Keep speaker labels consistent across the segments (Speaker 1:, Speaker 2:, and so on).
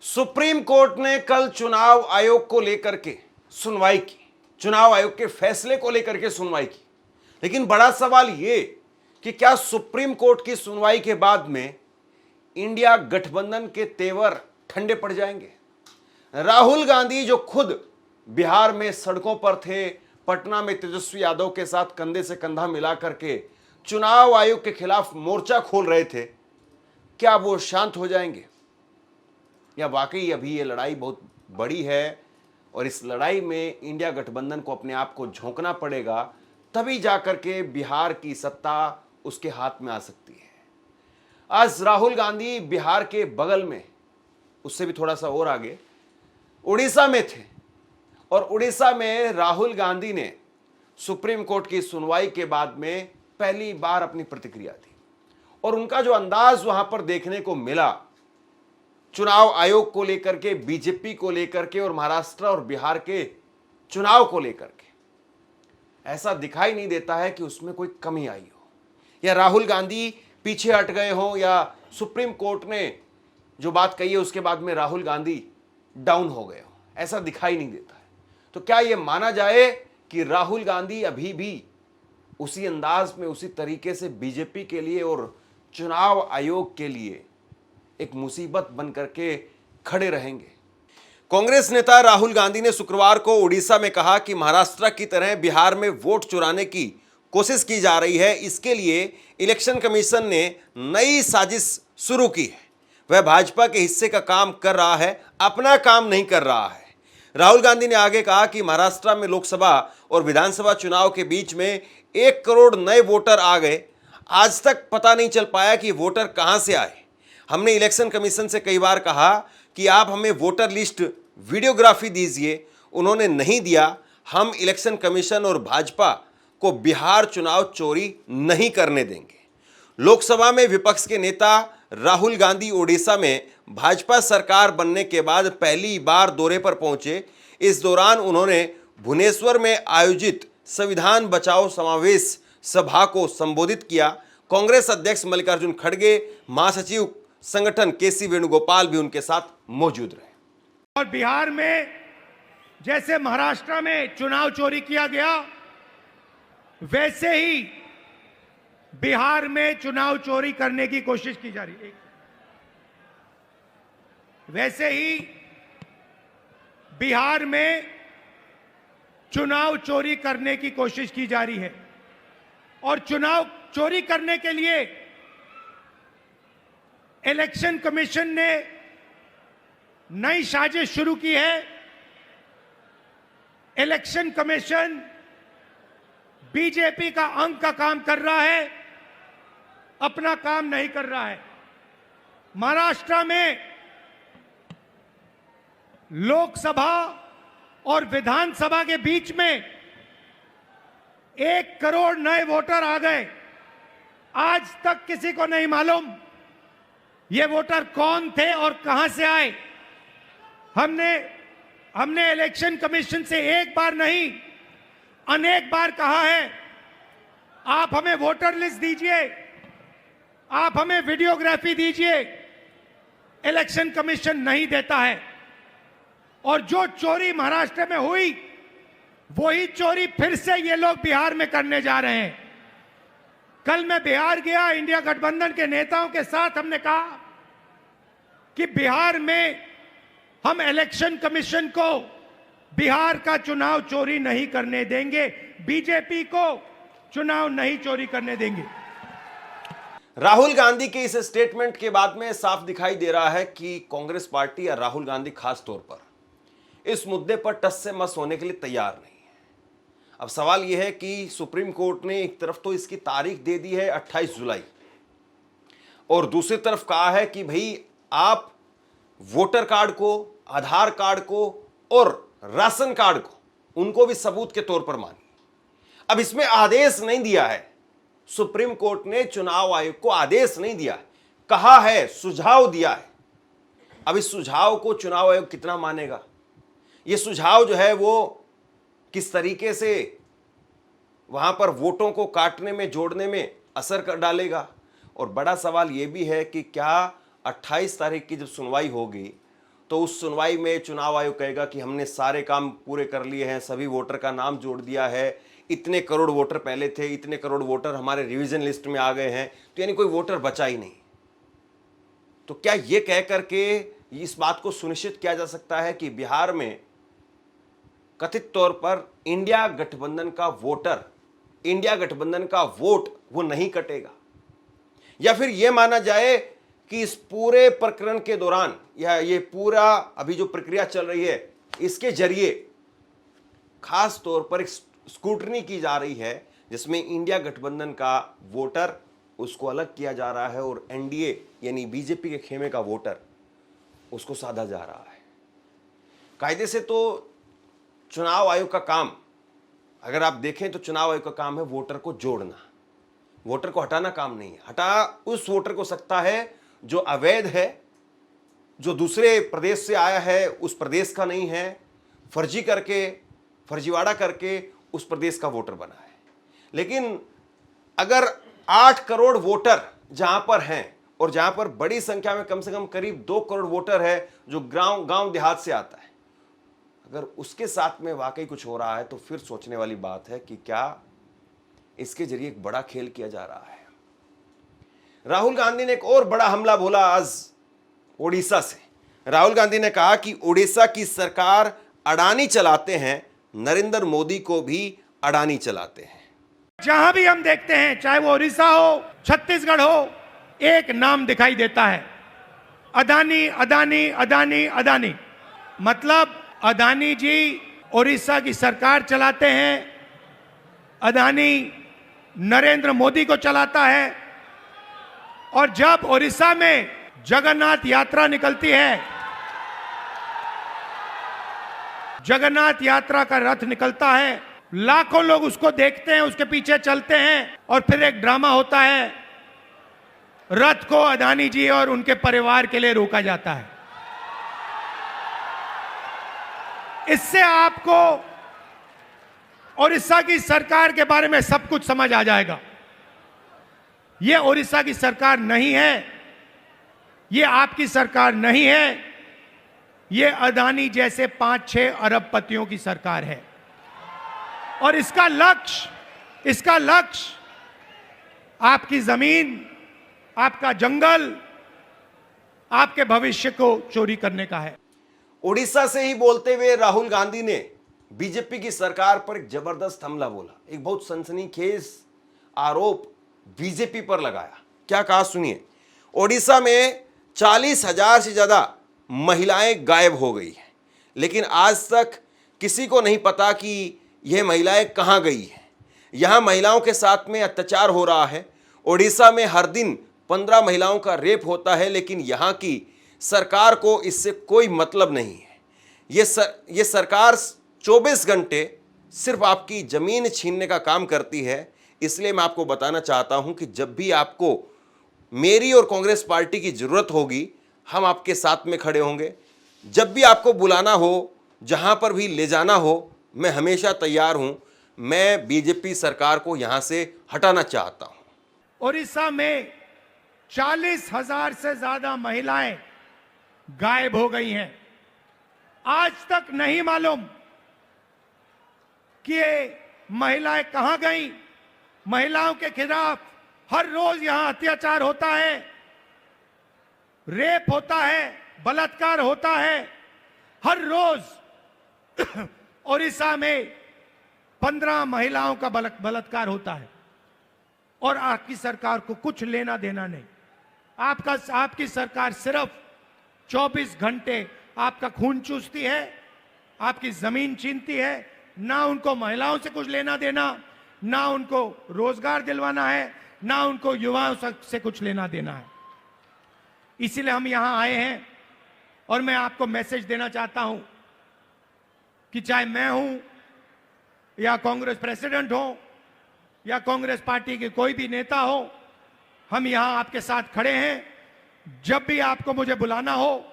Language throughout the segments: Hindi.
Speaker 1: सुप्रीम कोर्ट ने कल चुनाव आयोग को लेकर के सुनवाई की, चुनाव आयोग के फैसले को लेकर के सुनवाई की। लेकिन बड़ा सवाल यह कि क्या सुप्रीम कोर्ट की सुनवाई के बाद में इंडिया गठबंधन के तेवर ठंडे पड़ जाएंगे? राहुल गांधी जो खुद बिहार में सड़कों पर थे, पटना में तेजस्वी यादव के साथ कंधे से कंधा मिला करके चुनाव आयोग के खिलाफ मोर्चा खोल रहे थे, क्या वो शांत हो जाएंगे या वाकई अभी ये लड़ाई बहुत बड़ी है और इस लड़ाई में इंडिया गठबंधन को अपने आप को झोंकना पड़ेगा, तभी जाकर के बिहार की सत्ता उसके हाथ में आ सकती है। आज राहुल गांधी बिहार के बगल में, उससे भी थोड़ा सा और आगे उड़ीसा में थे और उड़ीसा में राहुल गांधी ने सुप्रीम कोर्ट की सुनवाई के बाद में पहली बार अपनी प्रतिक्रिया दी और उनका जो अंदाज वहां पर देखने को मिला चुनाव आयोग को लेकर के, बीजेपी को लेकर के और महाराष्ट्र और बिहार के चुनाव को लेकर के, ऐसा दिखाई नहीं देता है कि उसमें कोई कमी आई हो या राहुल गांधी पीछे हट गए हों या सुप्रीम कोर्ट ने जो बात कही है उसके बाद में राहुल गांधी डाउन हो गए हों। ऐसा दिखाई नहीं देता है। तो क्या यह माना जाए कि राहुल गांधी अभी भी उसी अंदाज में, उसी तरीके से बीजेपी के लिए और चुनाव आयोग के लिए एक मुसीबत बन करके खड़े रहेंगे? कांग्रेस नेता राहुल गांधी ने शुक्रवार को उड़ीसा में कहा कि महाराष्ट्र की तरह बिहार में वोट चुराने की कोशिश की जा रही है, इसके लिए इलेक्शन कमीशन ने नई साजिश शुरू की है। वह भाजपा के हिस्से का काम कर रहा है, अपना काम नहीं कर रहा है। राहुल गांधी ने आगे कहा कि महाराष्ट्र में लोकसभा और विधानसभा चुनाव के बीच में 1 करोड़ नए वोटर आ गए। आज तक पता नहीं चल पाया कि वोटर कहां से आए। हमने इलेक्शन कमीशन से कई बार कहा कि आप हमें वोटर लिस्ट वीडियोग्राफी दीजिए, उन्होंने नहीं दिया। हम इलेक्शन कमीशन और भाजपा को बिहार चुनाव चोरी नहीं करने देंगे। लोकसभा में विपक्ष के नेता राहुल गांधी ओडिशा में भाजपा सरकार बनने के बाद पहली बार दौरे पर पहुंचे। इस दौरान उन्होंने भुवनेश्वर में आयोजित संविधान बचाओ समावेश सभा को संबोधित किया। कांग्रेस अध्यक्ष मल्लिकार्जुन खड़गे, महासचिव संगठन केसी वेणुगोपाल भी उनके साथ मौजूद रहे।
Speaker 2: और बिहार में जैसे महाराष्ट्र में चुनाव चोरी किया गया, वैसे ही बिहार में चुनाव चोरी करने की कोशिश की जा रही है। वैसे ही बिहार में चुनाव चोरी करने की कोशिश की जा रही है और चुनाव चोरी करने के लिए इलेक्शन कमीशन ने नई साजिश शुरू की है। इलेक्शन कमीशन बीजेपी का अंग का काम कर रहा है, अपना काम नहीं कर रहा है। महाराष्ट्र में लोकसभा और विधानसभा के बीच में 1 करोड़ नए वोटर आ गए। आज तक किसी को नहीं मालूम ये वोटर कौन थे और कहां से आए। हमने इलेक्शन कमीशन से एक बार नहीं अनेक बार कहा है, आप हमें वोटर लिस्ट दीजिए, आप हमें वीडियोग्राफी दीजिए। इलेक्शन कमीशन नहीं देता है और जो चोरी महाराष्ट्र में हुई वही चोरी फिर से ये लोग बिहार में करने जा रहे हैं। कल मैं बिहार गया, इंडिया गठबंधन के नेताओं के साथ हमने कहा कि बिहार में हम इलेक्शन कमीशन को बिहार का चुनाव चोरी नहीं करने देंगे, बीजेपी को चुनाव नहीं चोरी करने देंगे।
Speaker 1: राहुल गांधी के इस स्टेटमेंट के बाद में साफ दिखाई दे रहा है कि कांग्रेस पार्टी या राहुल गांधी खास तौर पर इस मुद्दे पर टस से मस होने के लिए तैयार नहीं है। अब सवाल यह है कि सुप्रीम कोर्ट ने एक तरफ तो इसकी तारीख दे दी है 28 जुलाई और दूसरी तरफ कहा है कि भाई आप वोटर कार्ड को, आधार कार्ड को और राशन कार्ड को उनको भी सबूत के तौर पर मानिए। अब इसमें आदेश नहीं दिया है, सुप्रीम कोर्ट ने चुनाव आयोग को आदेश नहीं दिया है, कहा है, सुझाव दिया है। अब इस सुझाव को चुनाव आयोग कितना मानेगा, यह सुझाव जो है वो किस तरीके से वहां पर वोटों को काटने में, जोड़ने में असर कर डालेगा। और बड़ा सवाल यह भी है कि क्या 28 तारीख की जब सुनवाई होगी तो उस सुनवाई में चुनाव आयोग कहेगा कि हमने सारे काम पूरे कर लिए हैं, सभी वोटर का नाम जोड़ दिया है, इतने करोड़ वोटर पहले थे, इतने करोड़ वोटर हमारे रिवीजन लिस्ट में आ गए हैं, तो यानी कोई वोटर बचा ही नहीं। तो क्या यह कह करके इस बात को सुनिश्चित किया जा सकता है कि बिहार में कथित तौर पर इंडिया गठबंधन का वोटर, इंडिया गठबंधन का वोट वो नहीं कटेगा? या फिर यह माना जाए कि इस पूरे प्रकरण के दौरान या ये पूरा अभी जो प्रक्रिया चल रही है इसके जरिए खास तौर पर एक स्क्रूटनी की जा रही है जिसमें इंडिया गठबंधन का वोटर उसको अलग किया जा रहा है और एनडीए यानी बीजेपी के खेमे का वोटर उसको साधा जा रहा है। कायदे से तो चुनाव आयोग का काम, अगर आप देखें तो चुनाव आयोग का काम है वोटर को जोड़ना, वोटर को हटाना काम नहीं है। हटा उस वोटर को सकता है जो अवैध है, जो दूसरे प्रदेश से आया है, उस प्रदेश का नहीं है, फर्जी करके, फर्जीवाड़ा करके उस प्रदेश का वोटर बना है। लेकिन अगर 8 करोड़ वोटर जहां पर हैं और जहां पर बड़ी संख्या में कम से कम करीब 2 करोड़ वोटर है जो गांव देहात से आता है, अगर उसके साथ में वाकई कुछ हो रहा है तो फिर सोचने वाली बात है कि क्या इसके जरिए एक बड़ा खेल किया जा रहा है। राहुल गांधी ने एक और बड़ा हमला बोला आज ओडिशा से। राहुल गांधी ने कहा कि ओडिशा की सरकार अडानी चलाते हैं, नरेंद्र मोदी को भी अडानी चलाते हैं।
Speaker 2: जहां भी हम देखते हैं, चाहे वो उड़ीसा हो, छत्तीसगढ़ हो, एक नाम दिखाई देता है, अदानी अदानी अदानी अदानी। मतलब अदानी जी उड़ीसा की सरकार चलाते हैं, अदानी नरेंद्र मोदी को चलाता है। और जब उड़ीसा में जगन्नाथ यात्रा निकलती है, जगन्नाथ यात्रा का रथ निकलता है, लाखों लोग उसको देखते हैं, उसके पीछे चलते हैं और फिर एक ड्रामा होता है, रथ को अदानी जी और उनके परिवार के लिए रोका जाता है। इससे आपको उड़ीसा की सरकार के बारे में सब कुछ समझ आ जाएगा। यह उड़ीसा की सरकार नहीं है, यह आपकी सरकार नहीं है, यह अदानी जैसे 5-6 अरबपतियों की सरकार है। और इसका लक्ष्य आपकी जमीन, आपका जंगल, आपके भविष्य को चोरी करने का है।
Speaker 1: ओडिशा से ही बोलते हुए राहुल गांधी ने बीजेपी की सरकार पर एक जबरदस्त हमला बोला, एक बहुत सनसनीखेज आरोप बीजेपी पर लगाया। क्या कहा सुनिए। ओडिशा में 40,000 से ज्यादा महिलाएं गायब हो गई हैं, लेकिन आज तक किसी को नहीं पता कि यह महिलाएं कहां गई हैं। यहां महिलाओं के साथ में अत्याचार हो रहा है। ओडिशा में हर दिन 15 महिलाओं का रेप होता है, लेकिन यहां की सरकार को इससे कोई मतलब नहीं है। ये सरकार 24 घंटे सिर्फ आपकी जमीन छीनने का काम करती है। इसलिए मैं आपको बताना चाहता हूं कि जब भी आपको मेरी और कांग्रेस पार्टी की जरूरत होगी, हम आपके साथ में खड़े होंगे। जब भी आपको बुलाना हो, जहां पर भी ले जाना हो, मैं हमेशा तैयार हूं। मैं बीजेपी सरकार को यहां से हटाना चाहता हूं।
Speaker 2: उड़ीसा में 40,000 से ज्यादा महिलाएं गायब हो गई हैं। आज तक नहीं मालूम कि ये महिलाएं कहां गई। महिलाओं के खिलाफ हर रोज यहां अत्याचार होता है, रेप होता है, बलात्कार होता है। हर रोज उड़ीसा में 15 महिलाओं का बलात्कार होता है और आपकी सरकार को कुछ लेना देना नहीं। आपकी सरकार सिर्फ 24 घंटे आपका खून चूसती है, आपकी जमीन छीनती है। ना उनको महिलाओं से कुछ लेना देना, ना उनको रोजगार दिलवाना है, ना उनको युवाओं से कुछ लेना देना है। इसीलिए हम यहां आए हैं और मैं आपको मैसेज देना चाहता हूं कि चाहे मैं हूं या कांग्रेस प्रेसिडेंट हो या कांग्रेस पार्टी के कोई भी नेता हो, हम यहां आपके साथ खड़े हैं। जब भी आपको मुझे बुलाना हो,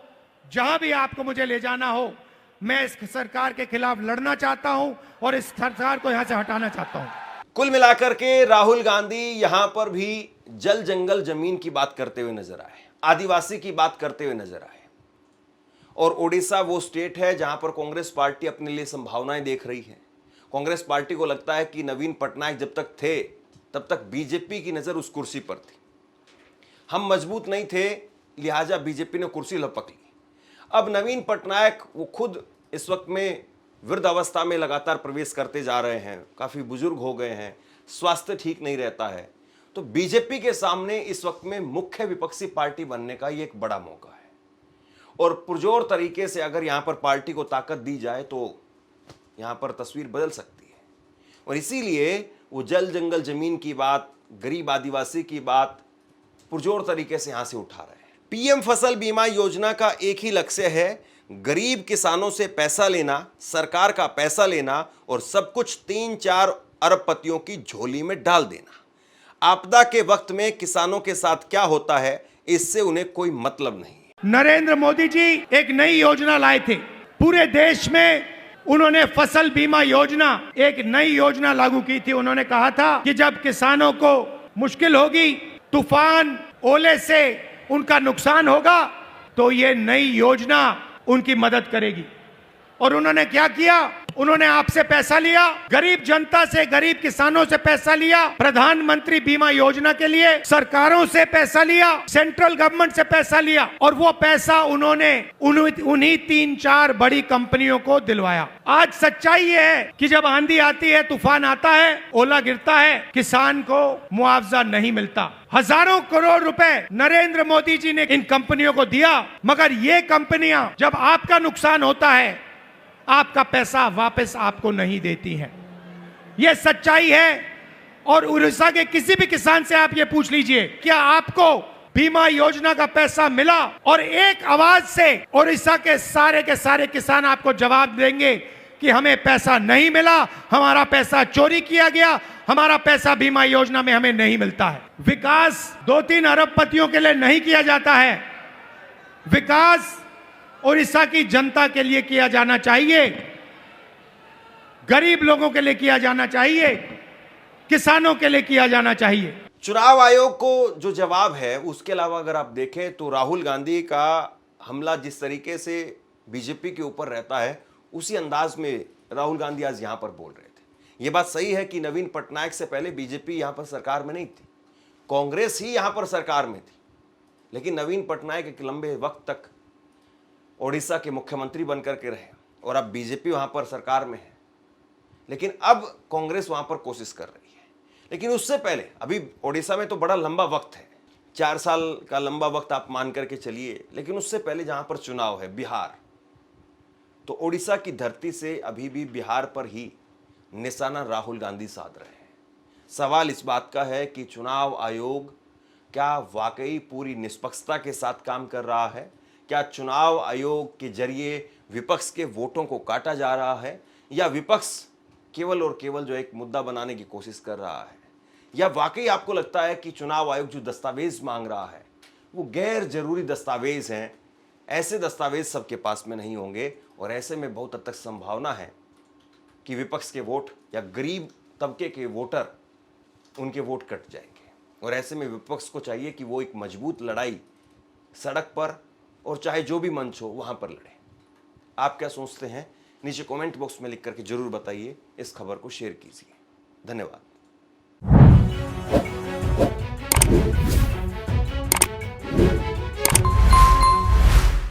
Speaker 2: जहां भी आपको मुझे ले जाना हो, मैं इस सरकार के खिलाफ लड़ना चाहता हूं और इस सरकार को यहां से हटाना चाहता हूं।
Speaker 1: कुल मिलाकर के राहुल गांधी यहां पर भी जल जंगल जमीन की बात करते हुए नजर आए, आदिवासी की बात करते हुए नजर आए। और ओडिशा वो स्टेट है जहां पर कांग्रेस पार्टी अपने लिए संभावनाएं देख रही है। कांग्रेस पार्टी को लगता है कि नवीन पटनायक जब तक थे तब तक बीजेपी की नजर उस कुर्सी पर थी। हम मजबूत नहीं थे, लिहाजा बीजेपी ने कुर्सी लपक ली। अब नवीन पटनायक वो खुद इस वक्त में वृद्ध अवस्था में लगातार प्रवेश करते जा रहे हैं, काफी बुजुर्ग हो गए हैं, स्वास्थ्य ठीक नहीं रहता है। तो बीजेपी के सामने इस वक्त में मुख्य विपक्षी पार्टी बनने का ये एक बड़ा मौका है और पुरजोर तरीके से अगर यहां पर पार्टी को ताकत दी जाए तो यहां पर तस्वीर बदल सकती है। और इसीलिए वो जल जंगल जमीन की बात, गरीब आदिवासी की बात पुरजोर तरीके से यहां से उठा रहे हैं। पीएम फसल बीमा योजना का एक ही लक्ष्य है, गरीब किसानों से पैसा लेना, सरकार का पैसा लेना और सब कुछ 3-4 अरबपतियों की झोली में डाल देना। आपदा के वक्त में किसानों के साथ क्या होता है इससे उन्हें कोई मतलब नहीं।
Speaker 2: नरेंद्र मोदी जी एक नई योजना लाए थे, पूरे देश में उन्होंने फसल बीमा योजना, एक नई योजना लागू की थी। उन्होंने कहा था कि जब किसानों को मुश्किल होगी, तूफान ओले से उनका नुकसान होगा, तो ये नई योजना उनकी मदद करेगी। और उन्होंने क्या किया? उन्होंने आपसे पैसा लिया, गरीब जनता से, गरीब किसानों से पैसा लिया, प्रधानमंत्री बीमा योजना के लिए सरकारों से पैसा लिया, सेंट्रल गवर्नमेंट से पैसा लिया और वो पैसा उन्होंने उन्हीं 3-4 बड़ी कंपनियों को दिलवाया। आज सच्चाई ये है कि जब आंधी आती है, तूफान आता है, ओला गिरता है, किसान को मुआवजा नहीं मिलता। हजारों करोड़ रुपए नरेंद्र मोदी जी ने इन कंपनियों को दिया, मगर ये कंपनियां जब आपका नुकसान होता है, आपका पैसा वापस आपको नहीं देती हैं। यह सच्चाई है। और उड़ीसा के किसी भी किसान से आप ये पूछ लीजिए, क्या आपको बीमा योजना का पैसा मिला? और एक आवाज से उड़ीसा के सारे किसान आपको जवाब देंगे कि हमें पैसा नहीं मिला, हमारा पैसा चोरी किया गया, हमारा पैसा बीमा योजना में हमें नहीं मिलता है। विकास 2-3 अरबपतियों के लिए नहीं किया जाता है, विकास उड़ीसा की जनता के लिए किया जाना चाहिए, गरीब लोगों के लिए किया जाना चाहिए, किसानों के लिए किया जाना चाहिए।
Speaker 1: चुनाव आयोग को जो जवाब है उसके अलावा अगर आप देखें तो राहुल गांधी का हमला जिस तरीके से बीजेपी के ऊपर रहता है, उसी अंदाज में राहुल गांधी आज यहां पर बोल रहे थे। यह बात सही है कि नवीन पटनायक से पहले बीजेपी यहां पर सरकार में नहीं थी, कांग्रेस ही यहां पर सरकार में थी, लेकिन नवीन पटनायक एक लंबे वक्त तक ओडिशा के मुख्यमंत्री बनकर के रहे और अब बीजेपी वहां पर सरकार में है, लेकिन अब कांग्रेस वहां पर कोशिश कर रही है। लेकिन उससे पहले अभी ओडिशा में तो बड़ा लंबा वक्त है, 4 साल का लंबा वक्त आप मान करके चलिए, लेकिन उससे पहले जहां पर चुनाव है बिहार, तो ओडिशा की धरती से अभी भी बिहार पर ही निशाना राहुल गांधी साध रहे हैं। सवाल इस बात का है कि चुनाव आयोग क्या वाकई पूरी निष्पक्षता के साथ काम कर रहा है? क्या चुनाव आयोग के जरिए विपक्ष के वोटों को काटा जा रहा है, या विपक्ष केवल और केवल जो एक मुद्दा बनाने की कोशिश कर रहा है? या वाकई आपको लगता है कि चुनाव आयोग जो दस्तावेज मांग रहा है वो गैर जरूरी दस्तावेज हैं, ऐसे दस्तावेज सबके पास में नहीं होंगे और ऐसे में बहुत हद तक संभावना है कि विपक्ष के वोट या गरीब तबके के वोटर, उनके वोट कट जाएंगे। और ऐसे में विपक्ष को चाहिए कि वो एक मजबूत लड़ाई सड़क पर और चाहे जो भी मंच हो वहां पर लड़े। आप क्या सोचते हैं? नीचे कमेंट बॉक्स में लिख करके जरूर बताइए। इस खबर को शेयर कीजिए। धन्यवाद।